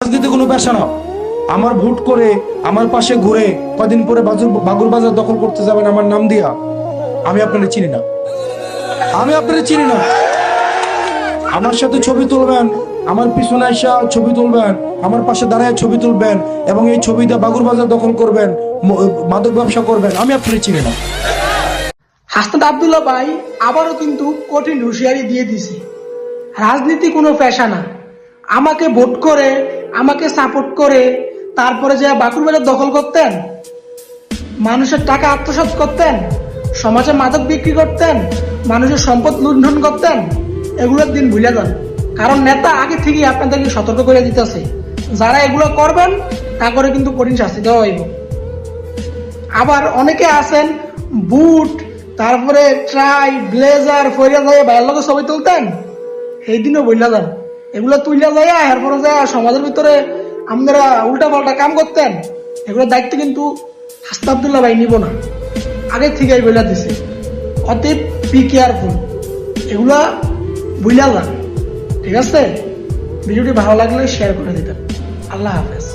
রাজনীতি কোনো পেশা না। আমার ভোট করে আমার পাশে ঘুরে কদিন পরে বাগুর বাজার দখল করতে যাবেন আমার নাম দিয়া, আমি আপনাদের চিনি না, আমি আপনাদের চিনি না। আমার সাথে ছবি তুলবেন, আমার পিছনে এসে ছবি তুলবেন, আমার পাশে দাঁড়ায় ছবি তুলবেন এবং এই ছবি দিয়ে বাগুর বাজার দখল করবেন, মাদক ব্যবসা করবেন, আমি আপনাদের চিনি না। হাসনাত আব্দুল্লাহ ভাই আবারও কিন্তু কঠিন হুঁশিয়ারি দিয়ে দিছে, রাজনীতি কোনো পেশা না। আমাকে ভোট করে, আমাকে সাপোর্ট করে তারপরে যে বাকুড়বাজার দখল করতেন, মানুষের টাকা আত্মসাৎ করতেন, সমাজে মাদক বিক্রি করতেন, মানুষের সম্পদ লুণ্ঠন করতেন, এগুলোর দিন ভুলে যান। কারণ নেতা আগে থেকেই আপনাদেরকে সতর্ক করে দিতেছে, যারা এগুলো করবেন তা করে কিন্তু কঠিন শাস্তি দেওয়া হইব। আবার অনেকে আছেন বুট, তারপরে ট্রাই, ব্লেজার ফরিয়া যায় ভাইয়ের লোকের ছবি তুলতেন, এই দিনও বইলা যান। এগুলো তুইলা যায় এরপরে যায় সমাজের ভিতরে আপনারা উল্টা পাল্টা কাম করতেন, এগুলোর দায়িত্ব কিন্তু হাসনাত আব্দুল্লাহ ভাই নিব না, আগে থেকেই বইলা দিছে। অতএব বি কেয়ারফুল, এগুলা বুইলা যান। ঠিক আছে, ভিডিওটি ভালো লাগলে শেয়ার করে দিতেন। আল্লাহ হাফেজ।